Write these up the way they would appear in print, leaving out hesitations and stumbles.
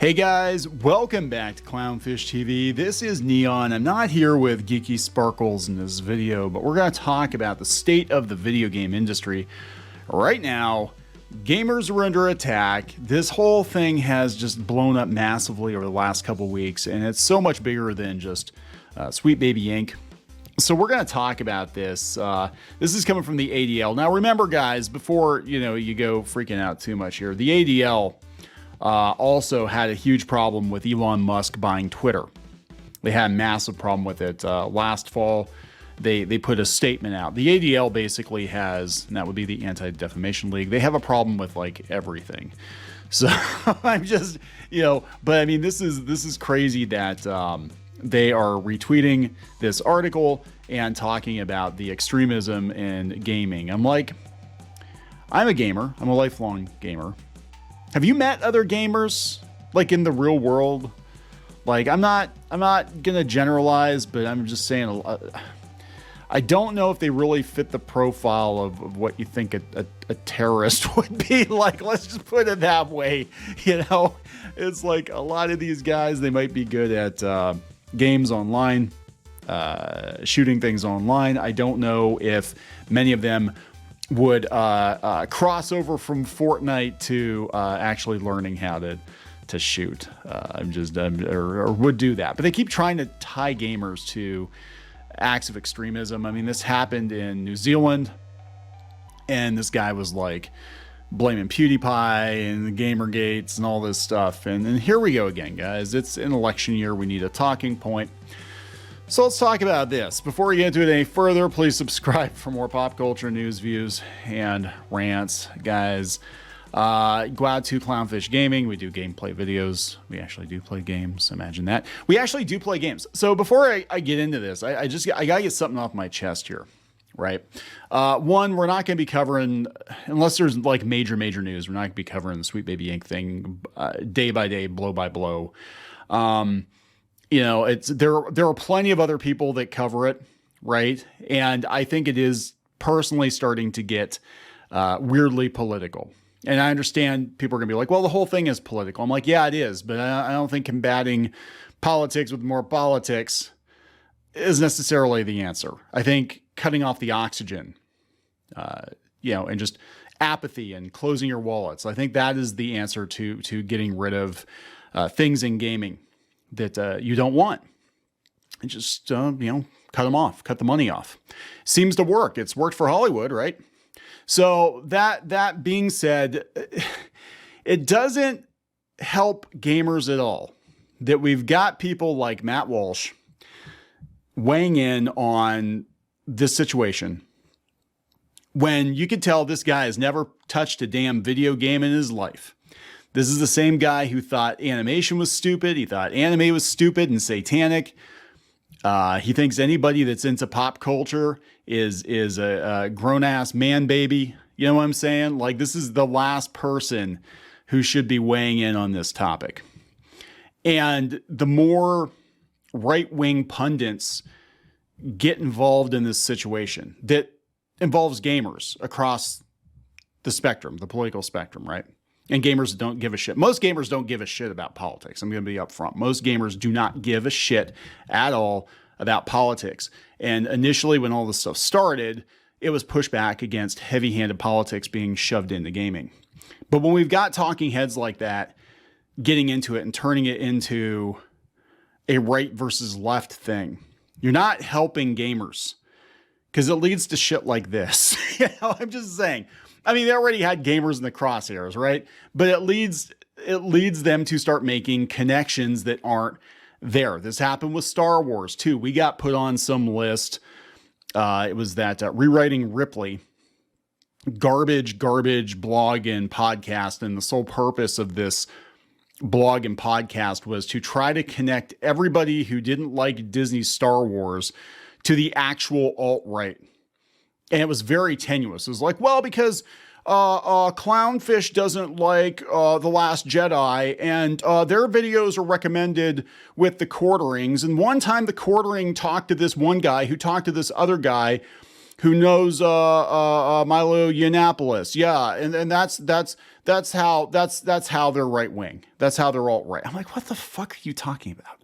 Hey guys, welcome back to Clownfish TV. This is Kneon. I'm not here with Geeky Sparkles in this video, but we're going to talk about the state of the video game industry. Right now, gamers are under attack. This whole thing has just blown up massively over the last couple weeks, and it's so much bigger than just Sweet Baby Inc. So we're going to talk about this. This is coming from the ADL. Now remember guys, before you go freaking out too much here, the ADL also had a huge problem with Elon Musk buying Twitter. They had a massive problem with it. Last fall, they put a statement out. The ADL basically has, and that would be the Anti-Defamation League, they have a problem with like everything. So I'm just, but I mean, this is crazy that they are retweeting this article and talking about the extremism in gaming. I'm like, I'm a gamer. I'm a lifelong gamer. Have you met other gamers like in the real world? Like I'm not gonna generalize, but I'm just saying I don't know if they really fit the profile of what you think a terrorist would be like. Let's just put it that way. It's like a lot of these guys, they might be good at games online, shooting things online. I don't know if many of them would cross over from Fortnite to actually learning how to shoot. Or would do that. But they keep trying to tie gamers to acts of extremism. I mean, this happened in New Zealand, and this guy was like blaming PewDiePie and the Gamergates and all this stuff. And here we go again, guys. It's an election year. We need a talking point. So let's talk about this. Before we get into it any further, please subscribe for more pop culture news, views, and rants. Guys, go out to Clownfish Gaming. We do gameplay videos. We actually do play games. Imagine that. We actually do play games. So before I get into this, I gotta get something off my chest here, right? One, we're not going to be covering, unless there's like major news, we're not going to be covering the Sweet Baby Inc. thing day by day, blow by blow. There are plenty of other people that cover it, right? And I think it is personally starting to get weirdly political. And I understand people are going to be like, well, the whole thing is political. I'm like, yeah, it is. But I don't think combating politics with more politics is necessarily the answer. I think cutting off the oxygen, and just apathy and closing your wallets, I think that is the answer to getting rid of things in gaming that you don't want. And just, cut them off, cut the money off. Seems to work. It's worked for Hollywood, right? So that being said, it doesn't help gamers at all that we've got people like Matt Walsh weighing in on this situation when you could tell this guy has never touched a damn video game in his life. This is the same guy who thought animation was stupid. He thought anime was stupid and satanic. He thinks anybody that's into pop culture is a grown-ass man baby. You know what I'm saying? Like, this is the last person who should be weighing in on this topic. And the more right-wing pundits get involved in this situation that involves gamers across the spectrum, the political spectrum, right? And gamers don't give a shit. Most gamers don't give a shit about politics. I'm going to be upfront. Most gamers do not give a shit at all about politics. And initially, when all this stuff started, it was pushback against heavy-handed politics being shoved into gaming. But when we've got talking heads like that getting into it and turning it into a right versus left thing, you're not helping gamers, because it leads to shit like this. I'm just saying. I mean, they already had gamers in the crosshairs, right? But it leads them to start making connections that aren't there. This happened with Star Wars too. We got put on some list. It was that Rewriting Ripley garbage blog and podcast. And the sole purpose of this blog and podcast was to try to connect everybody who didn't like Disney's Star Wars to the actual alt-right. And it was very tenuous. It was like, well, because Clownfish doesn't like The Last Jedi, and their videos are recommended with the quarterings. And one time the quartering talked to this one guy who talked to this other guy who knows Milo Yiannopoulos. Yeah, and that's how they're right wing. That's how they're alt right. I'm like, what the fuck are you talking about?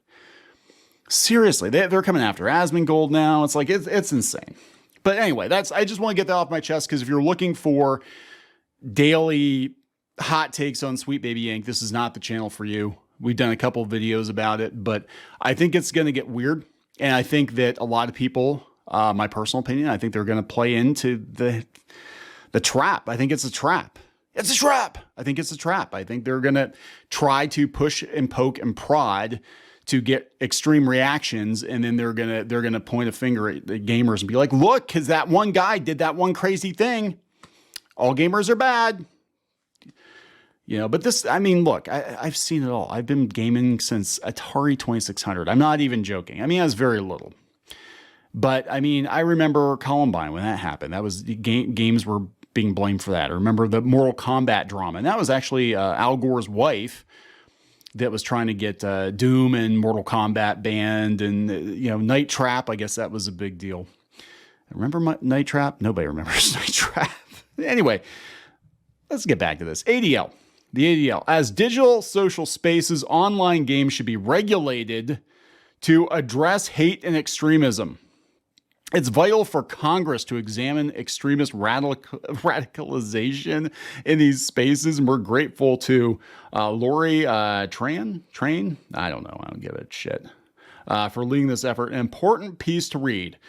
Seriously, they're coming after Asmongold now. It's like it's insane. But anyway, I just want to get that off my chest, because if you're looking for daily hot takes on Sweet Baby Inc., this is not the channel for you. We've done a couple of videos about it, but I think it's going to get weird. And I think that a lot of people, my personal opinion, I think they're going to play into the trap. I think it's a trap. It's a trap. I think it's a trap. I think they're going to try to push and poke and prod to get extreme reactions, and then they're gonna point a finger at the gamers and be like, look, because that one guy did that one crazy thing. All gamers are bad. You know, but this, I mean, look, I've seen it all. I've been gaming since Atari 2600. I'm not even joking. I mean, I was very little. But, I mean, I remember Columbine when that happened. That was, games were being blamed for that. I remember the Mortal Kombat drama. And that was actually Al Gore's wife that was trying to get Doom and Mortal Kombat banned. And, you know, Night Trap, I guess that was a big deal. Remember Night Trap? Nobody remembers Night Trap. Anyway, let's get back to this. ADL. The ADL. As digital social spaces, online games should be regulated to address hate and extremism. It's vital for Congress to examine extremist radicalization in these spaces, and we're grateful to Lori Train? I don't know. I don't give a shit. For leading this effort. An important piece to read.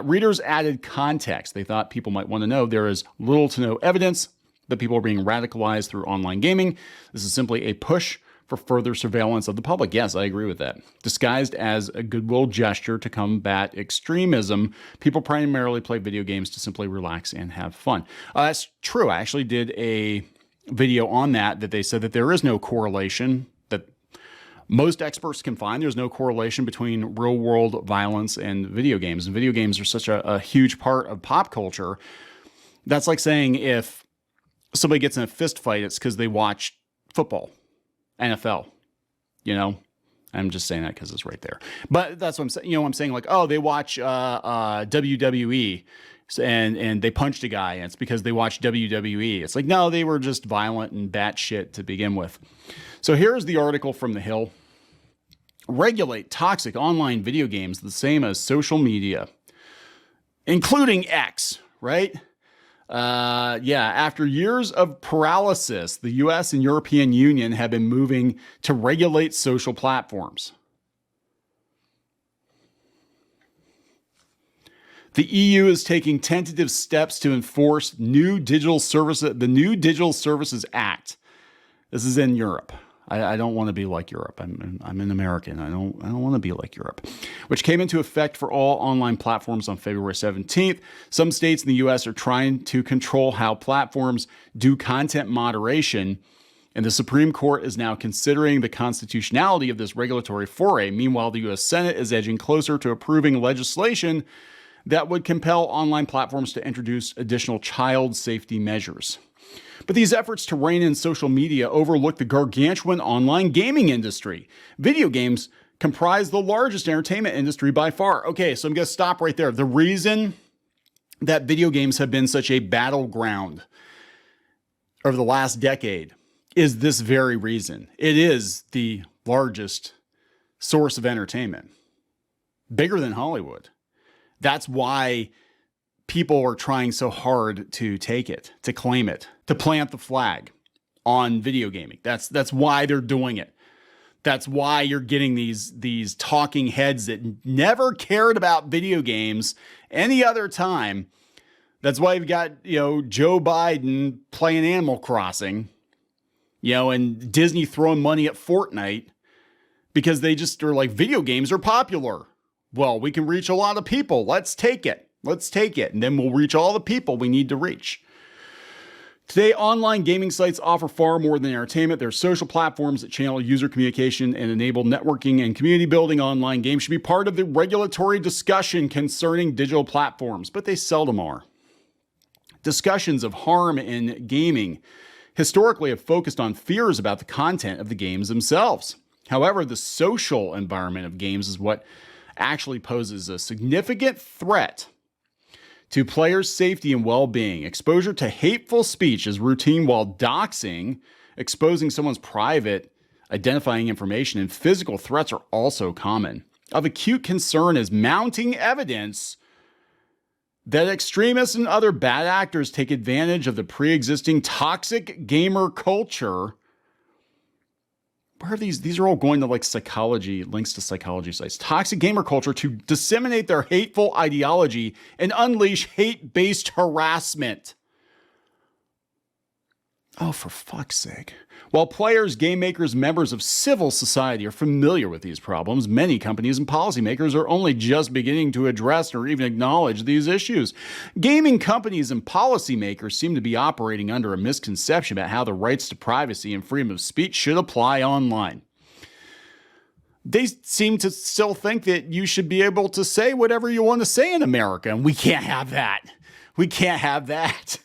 Readers added context. They thought people might want to know there is little to no evidence that people are being radicalized through online gaming. This is simply a push for further surveillance of the public. Yes, I agree with that. Disguised as a goodwill gesture to combat extremism, people primarily play video games to simply relax and have fun. That's true. I actually did a video on that they said that there is no correlation, that most experts can find. There's no correlation between real world violence and video games. And video games are such a huge part of pop culture. That's like saying if somebody gets in a fist fight, it's because they watch football. NFL, you know, I'm just saying that because it's right there. But that's what I'm saying. You know, I'm saying like, oh, they watch WWE and they punched a guy, and it's because they watch WWE. It's like, no, they were just violent and batshit to begin with. So here's the article from The Hill. Regulate toxic online video games the same as social media, including X, right? After years of paralysis, the US and European Union have been moving to regulate social platforms. The EU is taking tentative steps to enforce the New Digital Services Act. This is in Europe. I don't want to be like Europe. I'm an American. I don't want to be like Europe, which came into effect for all online platforms on February 17th. Some states in the U.S. are trying to control how platforms do content moderation, and the Supreme Court is now considering the constitutionality of this regulatory foray. Meanwhile, the U.S. Senate is edging closer to approving legislation that would compel online platforms to introduce additional child safety measures. But these efforts to rein in social media overlook the gargantuan online gaming industry. Video games comprise the largest entertainment industry by far. Okay, so I'm going to stop right there. The reason that video games have been such a battleground over the last decade is this very reason. It is the largest source of entertainment, bigger than Hollywood. That's why people are trying so hard to take it, to claim it, to plant the flag on video gaming. That's why they're doing it. That's why you're getting these talking heads that never cared about video games any other time. That's why you've got, you know, Joe Biden playing Animal Crossing, you know, and Disney throwing money at Fortnite because they just are like, video games are popular. Well, we can reach a lot of people. Let's take it. Let's take it, and then we'll reach all the people we need to reach. Today, online gaming sites offer far more than entertainment. They're social platforms that channel user communication and enable networking and community building. Online games should be part of the regulatory discussion concerning digital platforms, but they seldom are. Discussions of harm in gaming historically have focused on fears about the content of the games themselves. However, the social environment of games is what actually poses a significant threat to players' safety and well-being. Exposure to hateful speech is routine, while doxing, exposing someone's private identifying information, and physical threats are also common. Of acute concern is mounting evidence that extremists and other bad actors take advantage of the pre-existing toxic gamer culture. Where are these? These are all going to like psychology, links to psychology sites. Toxic gamer culture to disseminate their hateful ideology and unleash hate-based harassment. Oh, for fuck's sake. While players, game makers, members of civil society are familiar with these problems, many companies and policymakers are only just beginning to address or even acknowledge these issues. Gaming companies and policymakers seem to be operating under a misconception about how the rights to privacy and freedom of speech should apply online. They seem to still think that you should be able to say whatever you want to say in America, and we can't have that. We can't have that.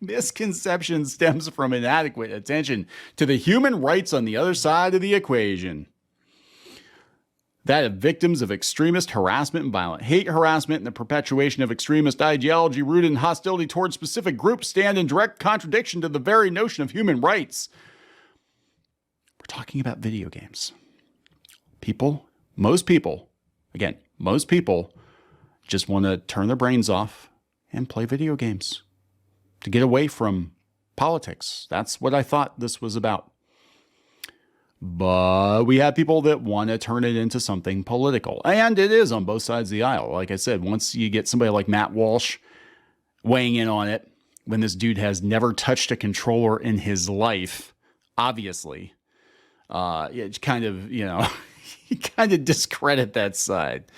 Misconception stems from inadequate attention to the human rights on the other side of the equation. That of victims of extremist harassment and violent hate harassment and the perpetuation of extremist ideology rooted in hostility towards specific groups stand in direct contradiction to the very notion of human rights. We're talking about video games. Most people just want to turn their brains off and play video games to get away from politics. That's what I thought this was about. But we have people that want to turn it into something political. And it is on both sides of the aisle. Like I said, once you get somebody like Matt Walsh weighing in on it, when this dude has never touched a controller in his life, obviously, it's kind of, you kind of discredit that side.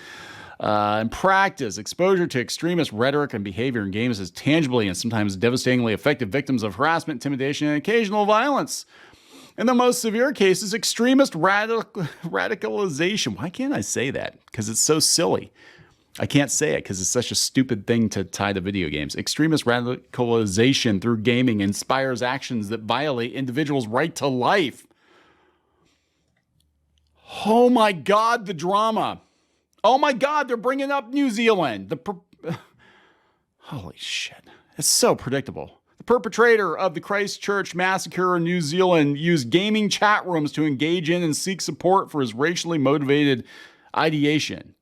In practice, exposure to extremist rhetoric and behavior in games has tangibly and sometimes devastatingly affected victims of harassment, intimidation, and occasional violence. In the most severe cases, extremist radicalization. Why can't I say that? Because it's so silly. I can't say it because it's such a stupid thing to tie to video games. Extremist radicalization through gaming inspires actions that violate individuals' right to life. Oh my God, the drama. Oh my God, they're bringing up New Zealand. Holy shit. It's so predictable. The perpetrator of the Christchurch massacre in New Zealand used gaming chat rooms to engage in and seek support for his racially motivated ideation.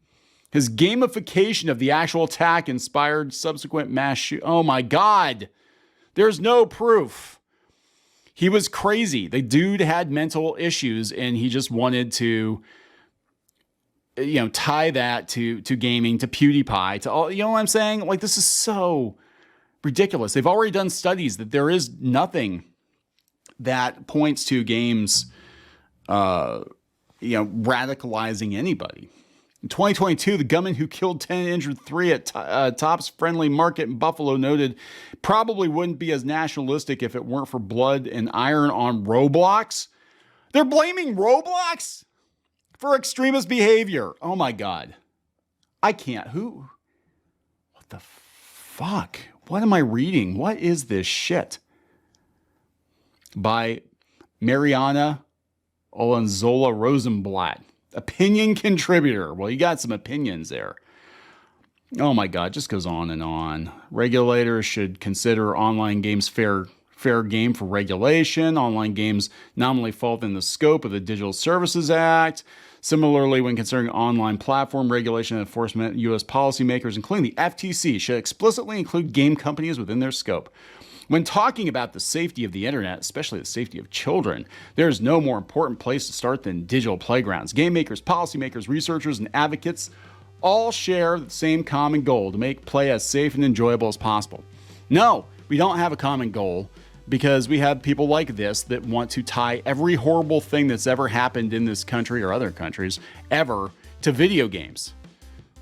His gamification of the actual attack inspired subsequent mass shoot. Oh my God. There's no proof. He was crazy. The dude had mental issues and he just wanted to tie that to gaming, to PewDiePie, to all, you know what I'm saying? Like, this is so ridiculous. They've already done studies that there is nothing that points to games, radicalizing anybody. In 2022, the gunman who killed 10 and injured 3 at Tops Friendly Market in Buffalo noted probably wouldn't be as nationalistic if it weren't for blood and iron on Roblox. They're blaming Roblox for extremist behavior. Oh my God. I can't. What the fuck? What am I reading? What is this shit? By Mariana Olanzola Rosenblatt. Opinion contributor. Well, you got some opinions there. Oh my God, just goes on and on. Regulators should consider online games fair game for regulation. Online games nominally fall within the scope of the Digital Services Act. Similarly, when considering online platform regulation and enforcement, U.S. policymakers, including the FTC, should explicitly include game companies within their scope. When talking about the safety of the internet, especially the safety of children, there is no more important place to start than digital playgrounds. Game makers, policymakers, researchers, and advocates all share the same common goal: to make play as safe and enjoyable as possible. No, we don't have a common goal, because we have people like this that want to tie every horrible thing that's ever happened in this country or other countries ever to video games.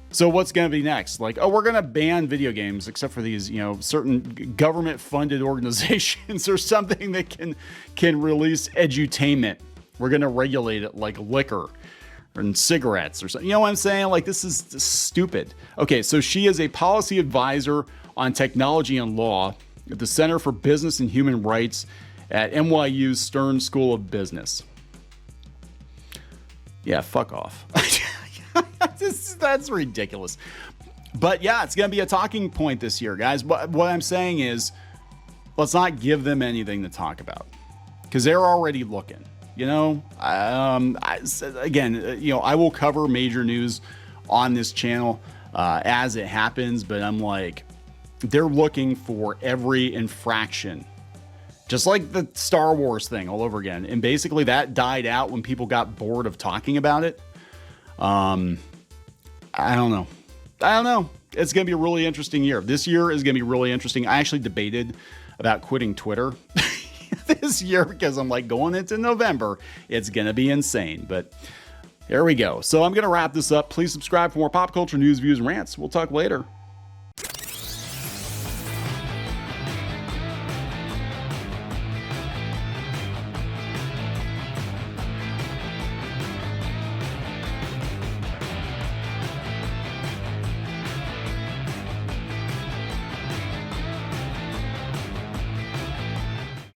So what's going to be next? Like, oh, we're going to ban video games except for these, certain government-funded organizations or something that can release edutainment. We're going to regulate it like liquor and cigarettes or something. You know what I'm saying? Like, this is stupid. Okay, so she is a policy advisor on technology and law at the Center for Business and Human Rights at NYU's Stern School of Business. Yeah, fuck off. That's ridiculous. But yeah, it's going to be a talking point this year, guys. But what I'm saying is, let's not give them anything to talk about because they're already looking. Again, I will cover major news on this channel as it happens, but I'm like, they're looking for every infraction, just like the Star Wars thing all over again. And basically that died out when people got bored of talking about it. I don't know. It's going to be a really interesting year. This year is going to be really interesting. I actually debated about quitting Twitter this year because I'm like, going into November, it's going to be insane. But there we go. So I'm going to wrap this up. Please subscribe for more pop culture news, views, and rants. We'll talk later.